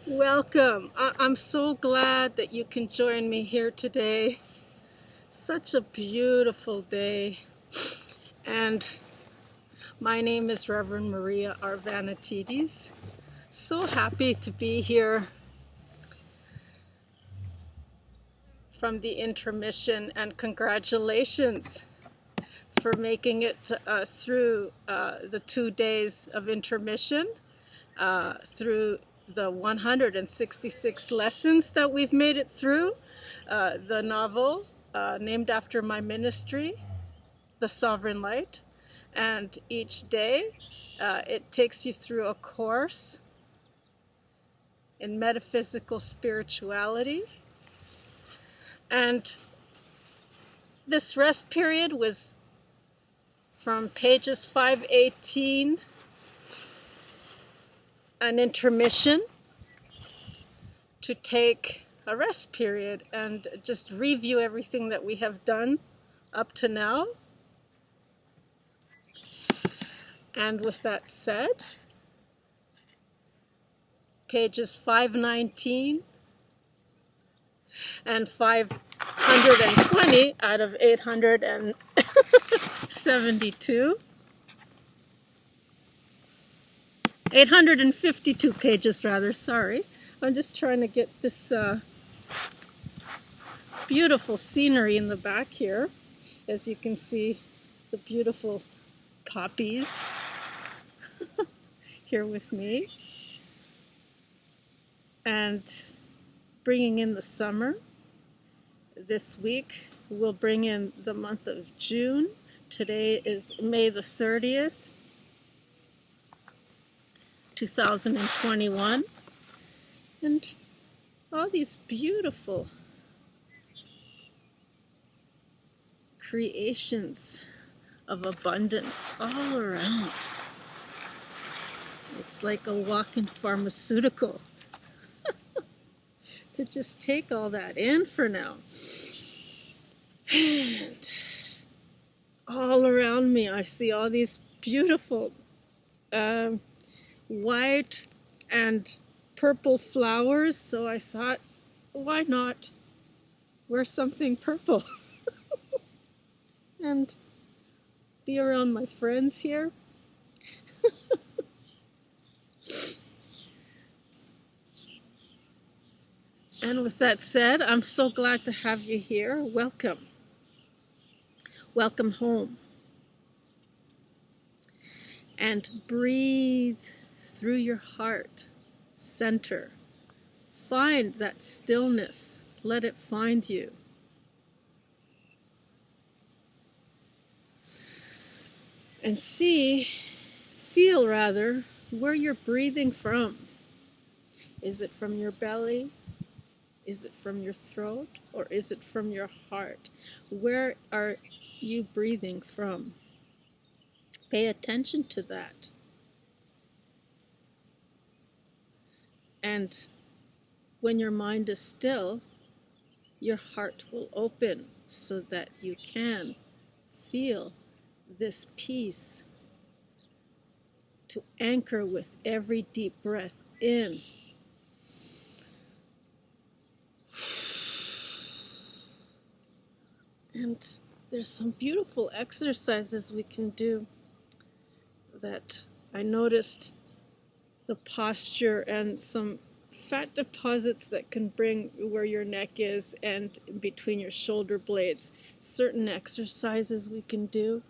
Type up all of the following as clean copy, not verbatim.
Welcome. I'm so glad that you can join me here today. Such a beautiful day. And my name is Reverend Maria Arvanitidis. So happy to be here from the intermission, and congratulations for making it through the 2 days of intermission, through the 166 lessons that we've made it through, the novel named after my ministry, TheSovereignLight. And each day it takes you through a course in metaphysical spirituality. And this rest period was from pages 518, an intermission, to take a rest period and just review everything that we have done up to now. And with that said, pages 519 and 520 out of 872, 852 pages rather, sorry. I'm just trying to get this beautiful scenery in the back here. As you can see, the beautiful poppies here with me. And bringing in the summer. This week we'll bring in the month of June. Today is May the 30th, 2021. And all these beautiful creations of abundance all around. It's like a walking pharmaceutical to just take all that in for now. And all around me I see all these beautiful white and purple flowers, so I thought, why not wear something purple and be around my friends here. And with that said, I'm so glad to have you here. Welcome. Welcome home. And breathe through your heart center. Find that stillness. Let it find you. And feel rather, where you're breathing from. Is it from your belly? Is it from your throat? Or is it from your heart? Where are you breathing from? Pay attention to that. And when your mind is still, your heart will open so that you can feel this peace to anchor with every deep breath in. And there's some beautiful exercises we can do that I noticed the posture and some fat deposits that can bring where your neck is and between your shoulder blades. Certain exercises we can do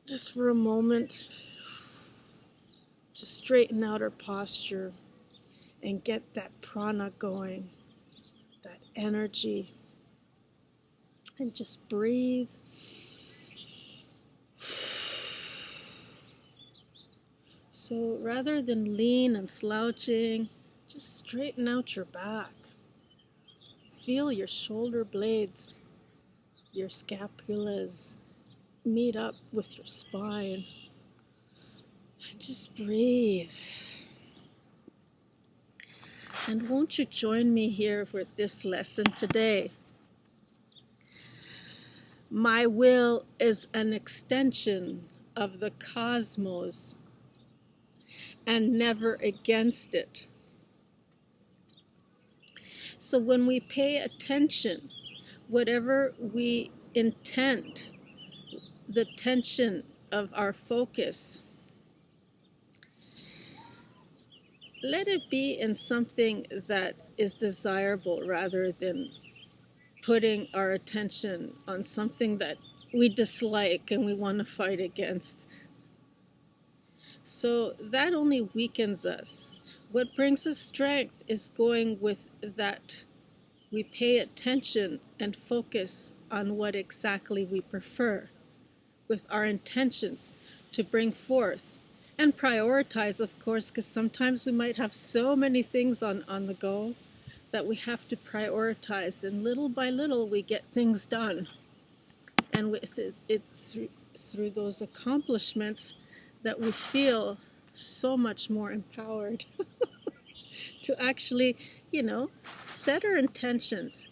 just for a moment to straighten out our posture and get that prana going, that energy. And just breathe. So rather than lean and slouching, just straighten out your back. Feel your shoulder blades, your scapulas meet up with your spine. And just breathe. And won't you join me here for this lesson today? My will is an extension of the cosmos and never against it. So when we pay attention, whatever we intend, the tension of our focus, let it be in something that is desirable rather than putting our attention on something that we dislike and we want to fight against. So that only weakens us. What brings us strength is going with that. We pay attention and focus on what exactly we prefer, with our intentions to bring forth and prioritize, of course, because sometimes we might have so many things on the go that we have to prioritize, and little by little we get things done. And with it's through those accomplishments that we feel so much more empowered to actually, set our intentions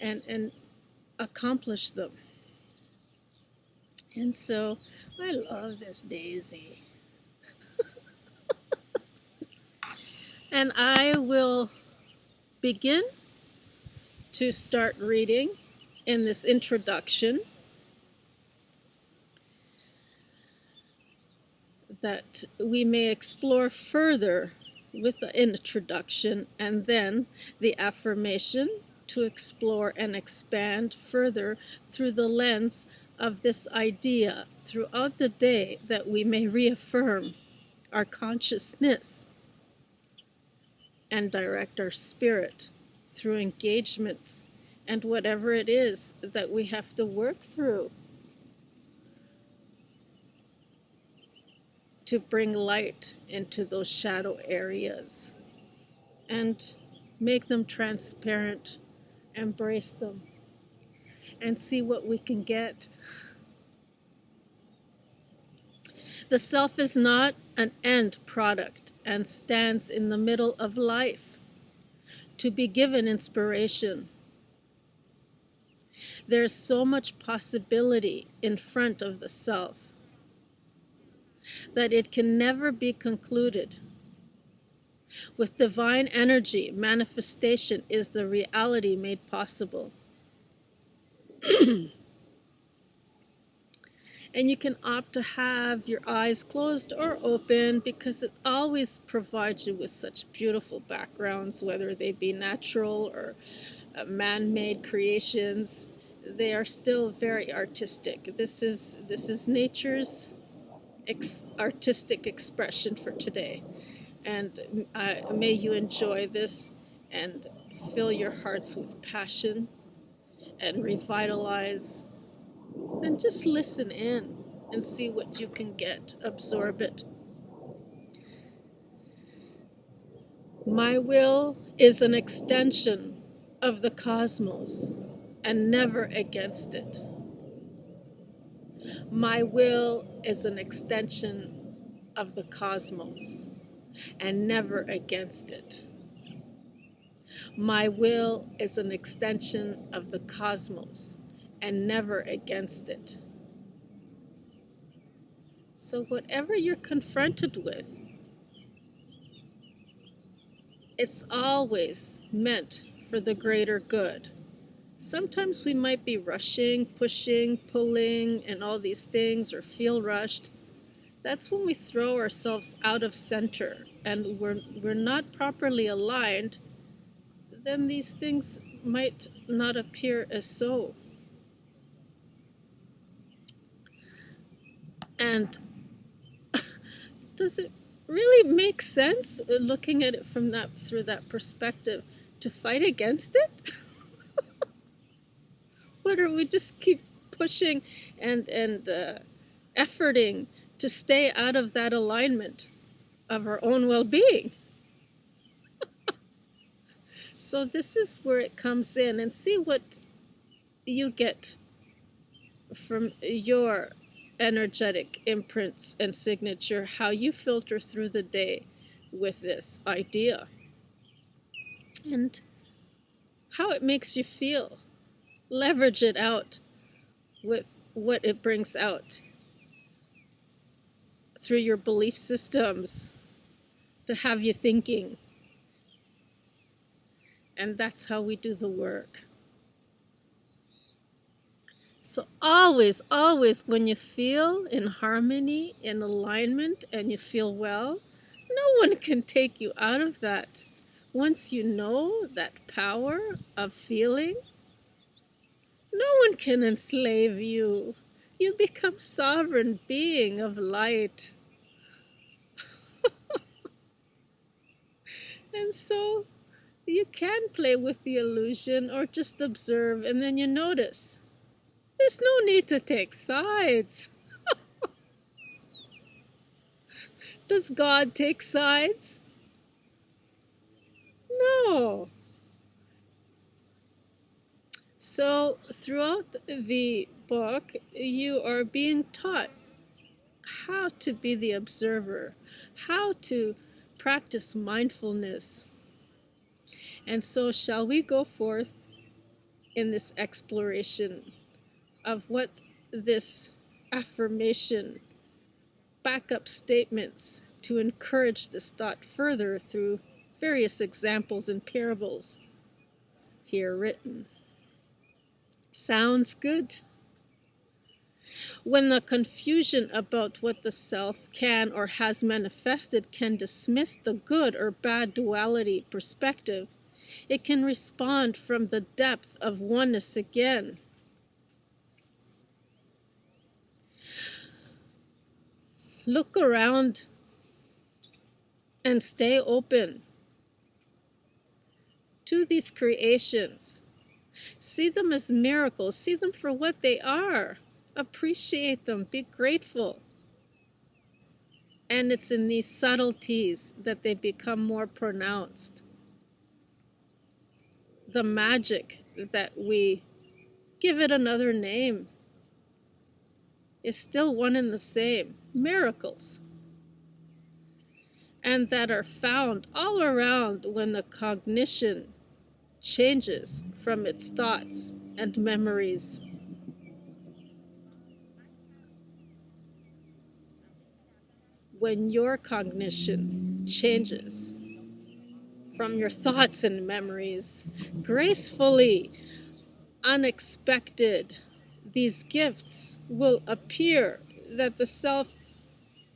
and accomplish them. And so I love this daisy. And I will begin to start reading in this introduction that we may explore further with the introduction and then the affirmation to explore and expand further through the lens of this idea throughout the day, that we may reaffirm our consciousness and direct our spirit through engagements and whatever it is that we have to work through to bring light into those shadow areas and make them transparent, embrace them, and see what we can get. The self is not an end product and stands in the middle of life to be given inspiration. There's so much possibility in front of the self that it can never be concluded. With divine energy, manifestation is the reality made possible. And you can opt to have your eyes closed or open, because it always provides you with such beautiful backgrounds, whether they be natural or man-made creations. They are still very artistic. This is nature's artistic expression for today. And may you enjoy this and fill your hearts with passion and revitalize, and just listen in and see what you can get. Absorb it. My will is an extension of the cosmos and never against it. My will is an extension of the cosmos and never against it. My will is an extension of the cosmos and never against it. So whatever you're confronted with, it's always meant for the greater good. Sometimes we might be rushing, pushing, pulling, and all these things, or feel rushed. That's when we throw ourselves out of center and we're not properly aligned. Then these things might not appear as so. And does it really make sense, looking at it from through that perspective, to fight against it? What, or we just keep pushing and efforting to stay out of that alignment of our own well-being? So this is where it comes in, and see what you get from your energetic imprints and signature, how you filter through the day with this idea and how it makes you feel. Leverage it out with what it brings out through your belief systems to have you thinking. And that's how we do the work. So always, always when you feel in harmony, in alignment, and you feel well, no one can take you out of that. Once you know that power of feeling, no one can enslave you. You become sovereign being of light. And so you can play with the illusion or just observe, and then you notice there's no need to take sides. Does God take sides? No. So throughout the book, you are being taught how to be the observer, how to practice mindfulness. And so shall we go forth in this exploration of what this affirmation, backup statements to encourage this thought further through various examples and parables here written. Sounds good. When the confusion about what the self can or has manifested can dismiss the good or bad duality perspective, it can respond from the depth of oneness again. Look around and stay open to these creations. See them as miracles. See them for what they are. Appreciate them. Be grateful. And it's in these subtleties that they become more pronounced. The magic that we give it another name is still one and the same. Miracles. And that are found all around when the cognition changes from its thoughts and memories. When your cognition changes from your thoughts and memories, gracefully, unexpected, these gifts will appear that the self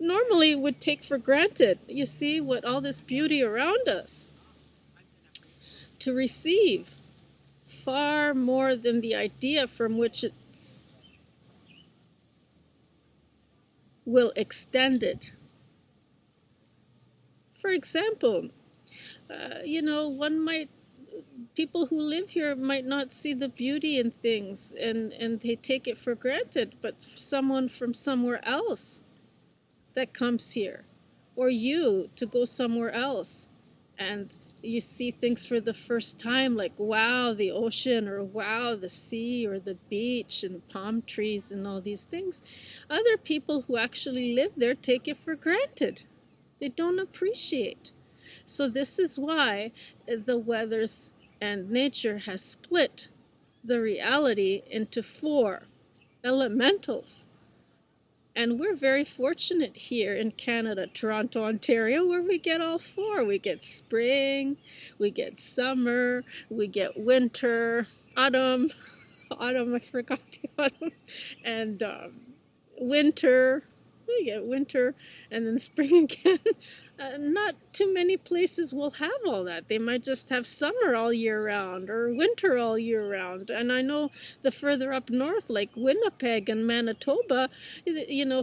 normally would take for granted. You see what all this beauty around us to receive, far more than the idea from which it's will extend it. For example, people who live here might not see the beauty in things and they take it for granted, but someone from somewhere else that comes here, or you to go somewhere else and you see things for the first time, like wow, the ocean, or wow, the sea, or the beach and palm trees and all these things. Other people who actually live there take it for granted. They don't appreciate. So this is why the weathers and nature has split the reality into 4 elementals. And we're very fortunate here in Canada, Toronto, Ontario, where we get all 4. We get spring, we get summer, we get winter, autumn, I forgot the autumn, and winter, we get winter, and then spring again. Not too many places will have all that. They might just have summer all year round or winter all year round. And I know the further up north, like Winnipeg and Manitoba,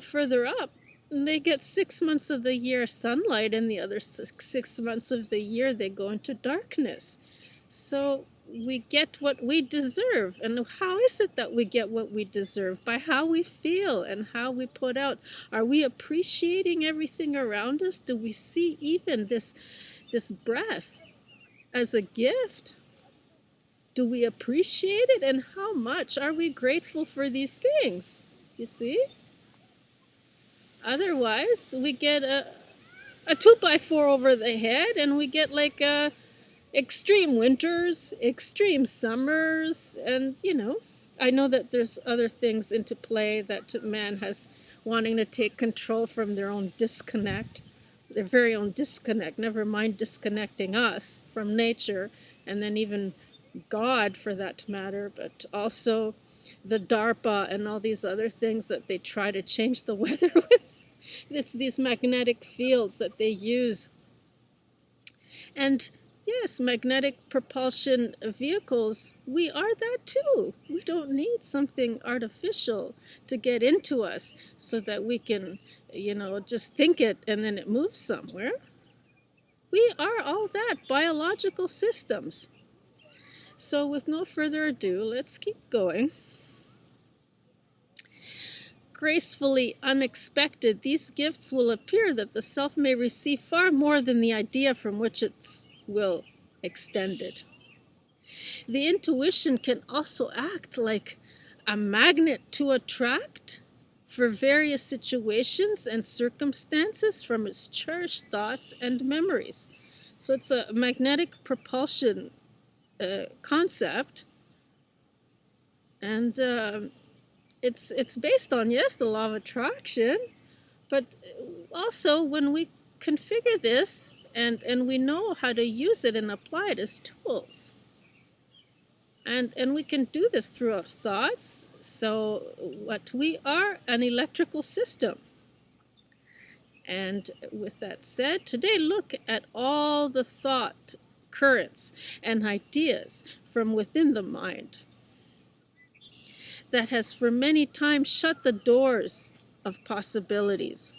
further up, they get 6 months of the year sunlight, and the other 6 months of the year they go into darkness. So we get what we deserve. And how is it that we get what we deserve? By how we feel and how we put out. Are we appreciating everything around us? Do we see even this breath as a gift? Do we appreciate it? And how much are we grateful for these things? You see? Otherwise, we get a 2x4 over the head, and we get like a extreme winters, extreme summers, and I know that there's other things into play that man has wanting to take control from their own disconnect, their very own disconnect, never mind disconnecting us from nature, and then even God for that matter, but also the DARPA and all these other things that they try to change the weather with. It's these magnetic fields that they use. And yes, magnetic propulsion vehicles, we are that too. We don't need something artificial to get into us so that we can, just think it and then it moves somewhere. We are all that, biological systems. So with no further ado, let's keep going. Gracefully unexpected, these gifts will appear that the self may receive far more than the idea from which it will extended. The intuition can also act like a magnet to attract for various situations and circumstances from its cherished thoughts and memories. So it's a magnetic propulsion concept, and it's based on, yes, the law of attraction, but also when we configure this and we know how to use it and apply it as tools, and we can do this through our thoughts. So what we are, an electrical system. And with that said, today look at all the thought currents and ideas from within the mind that has for many times shut the doors of possibilities.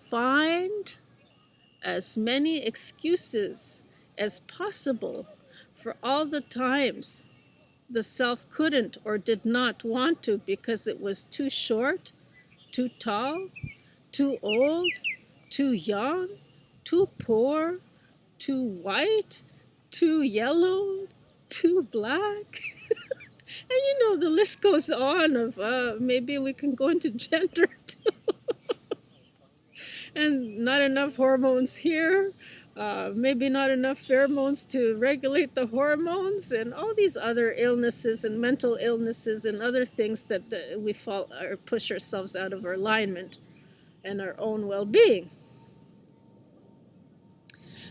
Find as many excuses as possible for all the times the self couldn't or did not want to because it was too short, too tall, too old, too young, too poor, too white, too yellow, too black. And the list goes on of maybe we can go into gender too. And not enough hormones here, maybe not enough pheromones to regulate the hormones, and all these other illnesses and mental illnesses and other things that we fall or push ourselves out of our alignment and our own well-being.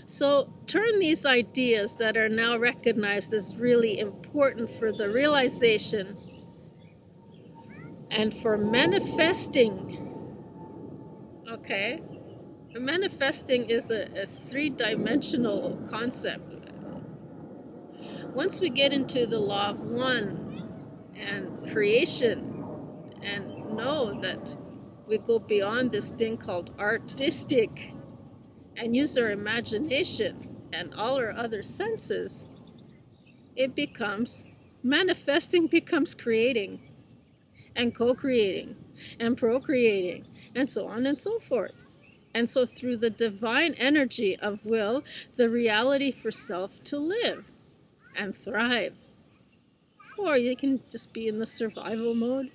So turn these ideas that are now recognized as really important for the realization and for manifesting. Okay, manifesting is a three-dimensional concept. Once we get into the law of one and creation and know that we go beyond this thing called artistic and use our imagination and all our other senses, it becomes, manifesting becomes creating and co-creating and procreating and so on and so forth. And so through the divine energy of will, the reality for self to live and thrive. Or you can just be in the survival mode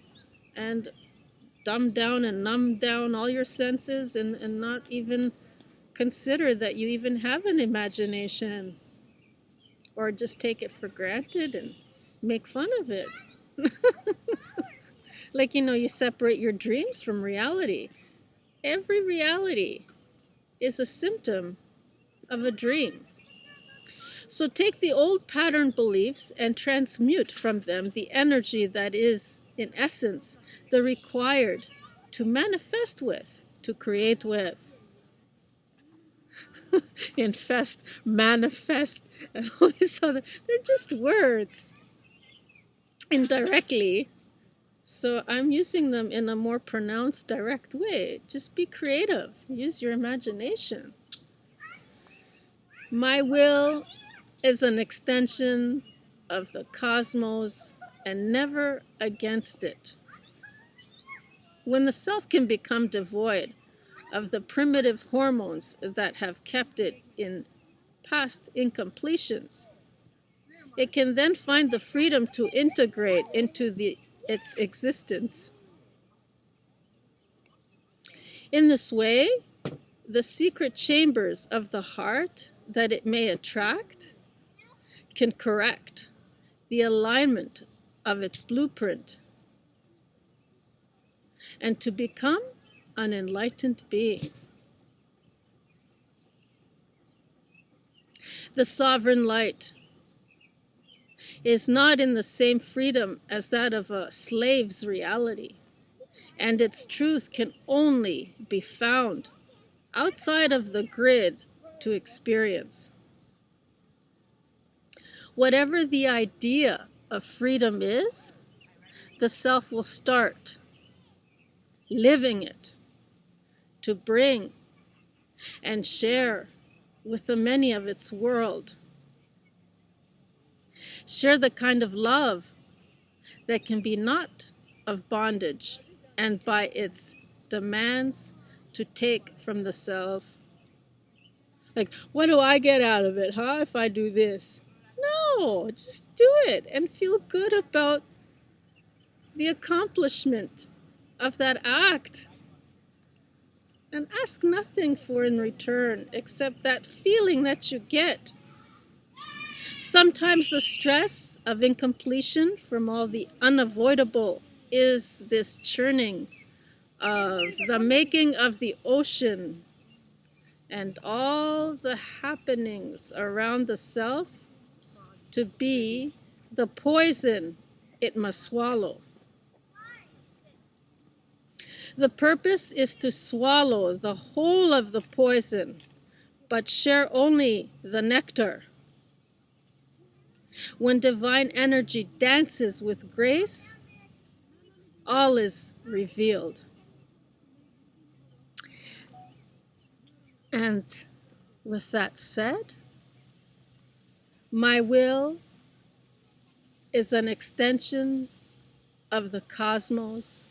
and dumb down and numb down all your senses and not even consider that you even have an imagination, or just take it for granted and make fun of it. Like, you separate your dreams from reality. Every reality is a symptom of a dream. So take the old pattern beliefs and transmute from them the energy that is, in essence, the required to manifest with, to create with. Infest, manifest, and all these other, they're just words indirectly. So I'm using them in a more pronounced, direct way. Just be creative. Use your imagination. My will is an extension of the cosmos and never against it. When the self can become devoid of the primitive hormones that have kept it in past incompletions, it can then find the freedom to integrate into its existence. In this way, the secret chambers of the heart that it may attract can correct the alignment of its blueprint and to become an enlightened being. The sovereign light is not in the same freedom as that of a slave's reality, and its truth can only be found outside of the grid to experience. Whatever the idea of freedom is, the self will start living it to bring and share with the many of its world. Share the kind of love that can be not of bondage and by its demands to take from the self. Like, what do I get out of it, if I do this? No, just do it and feel good about the accomplishment of that act. And ask nothing for in return except that feeling that you get. Sometimes the stress of incompletion from all the unavoidable is this churning of the making of the ocean and all the happenings around the self to be the poison it must swallow. The purpose is to swallow the whole of the poison, but share only the nectar. When divine energy dances with grace, all is revealed. And with that said, my will is an extension of the cosmos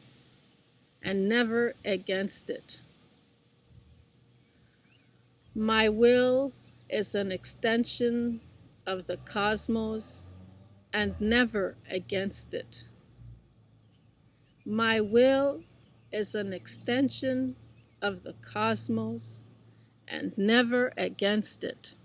and never against it. My will is an extension of the cosmos and never against it. My will is an extension of the cosmos and never against it.